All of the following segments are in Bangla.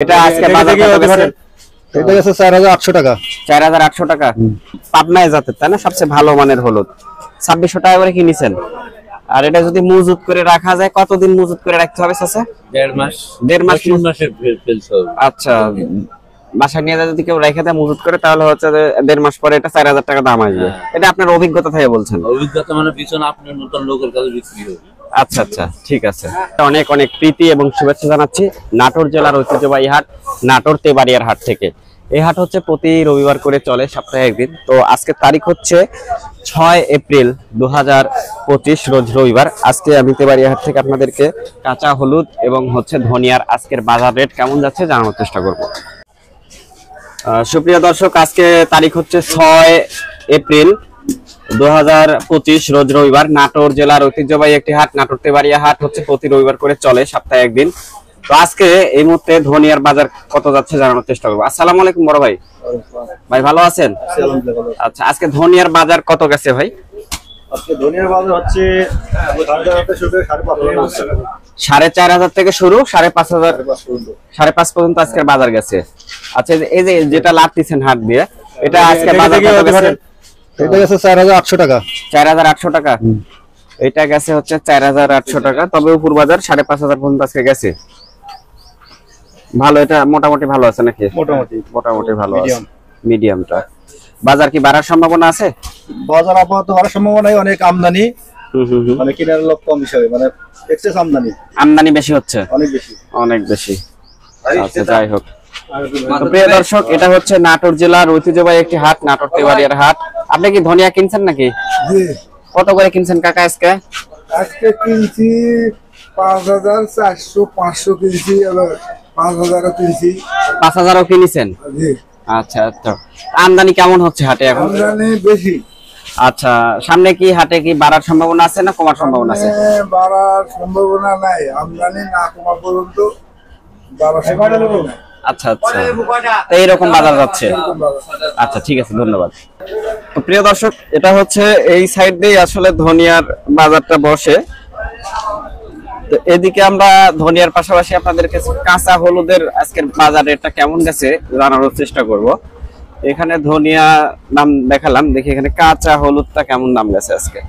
এটা আজকে বাজার কত গেছে? এটা গেছে 4800 টাকা। 4800 টাকা। পাবনায় জাতের তাই না, সবচেয়ে ভালো মানের হলুদ। 2600 টাকা করে কিনেছেন। আর এটা যদি মজুত করে রাখা যায়, কতদিন মজুত করে রাখতে হবে চাচা? 1.5 মাস। 1.5 মাস মাসের ফেলতে হবে। আচ্ছা, বাসা নিয়ে যদি কেউ রেখে দেয় মজুত করে, তাহলে হচ্ছে 1.5 মাস পরে এটা 4000 টাকা দাম আসবে। এটা আপনার অভিজ্ঞতা থেকে বলছেন? অভিজ্ঞতা মানে পিছনে আপনার নতুন লোকের কাছে বিক্রি হবে। আচ্ছা আচ্ছা, ঠিক আছে। অনেক অনেক প্রীতি এবং শুভেচ্ছা জানাচ্ছি নাটোর জেলার ঐতিহ্যবাহী হাট নাটোর তেবাড়িয়ার হাট থেকে। এই হাট হচ্ছে প্রতি রবিবার করে চলে, সপ্তাহে একদিন। তো আজকের তারিখ হচ্ছে 6 এপ্রিল 2025, রোজ রবিবার। আজকে আমি তেবাড়িয়া হাট থেকে আপনাদেরকে কাঁচা হলুদ এবং হচ্ছে ধনিয়ার আজকের বাজার রেট কেমন যাচ্ছে জানানোর চেষ্টা করব। সুপ্রিয় দর্শক, আজকে তারিখ হচ্ছে 6 এপ্রিল 2025, রোজ রবিবার। নাটোর জেলার ঐতিহ্যবাহী একটি হাট নাটোর তেবাড়িয়া হাট হচ্ছে প্রতি রবিবার করে চলে, সপ্তাহে একদিন। তো আজকে এই মুহূর্তে ধনিয়ার বাজার কত যাচ্ছে জানানোর চেষ্টা করবো। আসসালামু আলাইকুম বড় ভাই। ভাই ভালো আছেন? আচ্ছা, আজকে ধনিয়ার বাজার কত গেছে ভাই? আজকে ধনিয়ার বাজার হচ্ছে 4500 থেকে শুরু 5.5 পর্যন্ত আজকের বাজার গেছে। আচ্ছা, এই যে যেটা লাভ দিচ্ছেন হাট দিয়ে, এটা আজকে বাজার কত গেছে? এটা গেছে 4800 টাকা। 4800 টাকা। এটা গেছে হচ্ছে 4800 টাকা। তবে উপর বাজার 5500 পর্যন্ত আজকে গেছে। ভালো, এটা মোটামুটি ভালো আছে নাকি? মোটামুটি ভালো আছে, মিডিয়ামটা। বাজার কি বাড়ার সম্ভাবনা আছে? বাজার আপাতত বাড়ার সম্ভাবনা নাই, অনেক আমদানি। মানে কেনার লোক কম হিসাবে, মানে এক্সেস আমদানি বেশি হচ্ছে, অনেক বেশি। আচ্ছা, যাই হোক। প্রিয় দর্শক, এটা হচ্ছে নাটোর জেলার ঐতিহ্যবাহী একটি হাট নাটোর তেবাড়িয়ার হাট। আপনি কি ধনিয়া কিনছেন নাকি? জি। কত করে কিনছেন কাকা আজকে? আজকে কিনছি 5400, 500 কিনছি, আবার 5000 কিনছি। 5000ও কিনেছেন? জি। আচ্ছা আচ্ছা। আমদানি কেমন হচ্ছে হাটে এখন? আমদানি বেশি। আচ্ছা, সামনে কি হাটে কি বাড়ার সম্ভাবনা আছে না কমার সম্ভাবনা আছে? বাড়ার সম্ভাবনা নাই, আমদানি না কমা পর্যন্ত বাড়ার সম্ভাবনা নাই। আচ্ছা আচ্ছা, তো এইরকম বাজার যাচ্ছে। আচ্ছা, ঠিক আছে, ধন্যবাদ। তো প্রিয় দর্শক, এটা হচ্ছে এই সাইড দিয়ে আসলে ধনিয়ার বাজারটা বসে। তো এদিকে আমরা ধনিয়ার পাশাপাশি আপনাদেরকে কাঁচা হলুদের আজকের বাজার রেটটা কেমন গেছে জানানোর চেষ্টা করব। এখানে ধনিয়া দাম দেখালাম, দেখি এখানে কাঁচা হলুদটা কেমন দাম গেছে আজকে।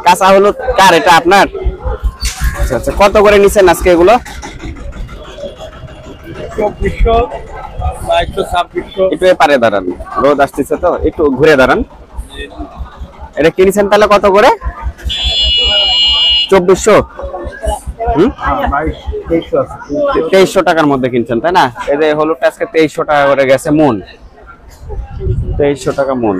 কাঁচা হলুদ কার? এটা আপনার? আচ্ছা আচ্ছা, কত করে নিছেন আজকে এগুলো? 2400, 2200, একটু এপারে দাঁড়ান, রোদ আসতেছে তো, একটু ঘুরে দাঁড়ান। এটা কিনেছেন তাহলে কত করে? 2400। 2300 টাকার মধ্যে কিনছেন তাই না? এই যে হলুদটা আজকে 2300 টাকা করে গেছে মন। 2300 টাকা মন।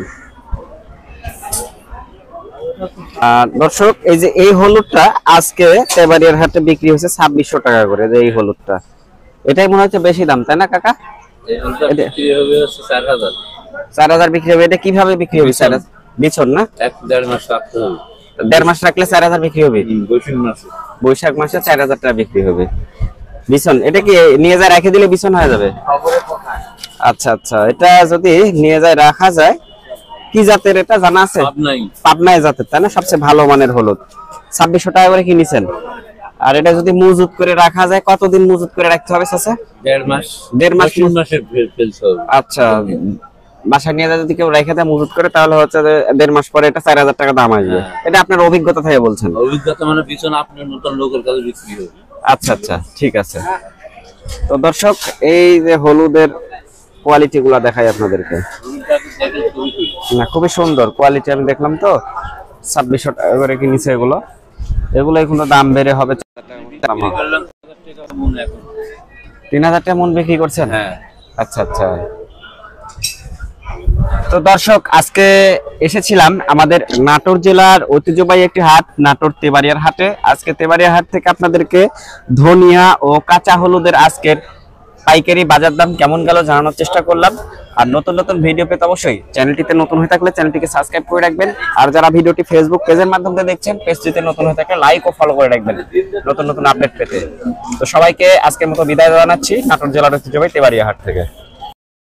দর্শক, এই যে এই হলুদটা আজকে তেবাড়িয়ার হাটে বিক্রি হয়েছে 2600 টাকা করে। যে এই হলুদটা, এটাই মনে হচ্ছে বেশি দাম তাই না কাকা? এই হলুদটা বিক্রি হবে 4000। 4000 বিক্রি হবে। এটা কিভাবে বিক্রি হবে? 4000 বিছন না? 1.5 মাস রাখতে হবে। 1.5 মাস রাখলে 4000 বিক্রি হবে। বৈশাখ মাসে 4000 টাকা বিক্রি হবে বিছন। এটা কি নিয়ে যায় রেখে দিলে বিছন হয়ে যাবে? আচ্ছা আচ্ছা, এটা যদি নিয়ে যায় রাখা যায়, কি জাতের এটা জানা আছে? পাবনায় জাতের তাই না, সবচেয়ে ভালো মানের হলুদ। 2600 টাকা করে কিনেছেন। আর এটা যদি মজুত করে রাখা যায়, কতদিন মজুত করে রাখতে হবে চাচা? 1.5 মাস। 1.5 মাস মাসের ফেলতে হবে। আচ্ছা, বাসা নিয়ে যদি কেউ রেখে দেয় মজুত করে, তাহলে হচ্ছে 1.5 মাস পরে এটা 4000 টাকা দাম আসবে। এটা আপনার অভিজ্ঞতা থেকে বলছেন? অভিজ্ঞতা মানে পিছনে আপনার নতুন লোকের কাছে বিক্রি হবে। আচ্ছা আচ্ছা, ঠিক আছে। তো দর্শক, এই যে হলুদের কোয়ালিটি গুলা দেখাই আপনাদেরকে। না, খুবই সুন্দর কোয়ালিটি। আমি দেখলাম তো 2600 টাকা করে কিনেছে এগুলো। এগুলো এখন দাম বেড়ে হবে 3000 টাকা মন বিক্রি করছেন? হ্যাঁ। আচ্ছা আচ্ছা। তো দর্শক, আজকে এসেছিলাম আমাদের নাটোর জেলার ঐতিহ্যবাহী একটি হাট নাটোর তেবাড়িয়ার হাটে। আজকে তেবাড়িয়া হাট থেকে আপনাদেরকে ধনিয়া ও কাঁচা হলুদের আজকের পাইকারি বাজার দাম কেমন গেল জানানোর চেষ্টা করলাম। আর নতুন নতুন ভিডিও পেতে অবশ্যই চ্যানেলটিতে নতুন হয়ে থাকলে চ্যানেলটিকে সাবস্ক্রাইব করে রাখবেন। আর যারা ভিডিওটি ফেসবুক পেজের মাধ্যমে দেখছেন, পেজটিতে নতুন হয়ে থাকলে লাইক ও ফলো করে রাখবেন নতুন নতুন আপডেট পেতে। তো সবাইকে আজকের মতো বিদায় জানাচ্ছি নাটোর জেলার ঐতিহ্যবাহী তেবাড়িয়া হাট থেকে।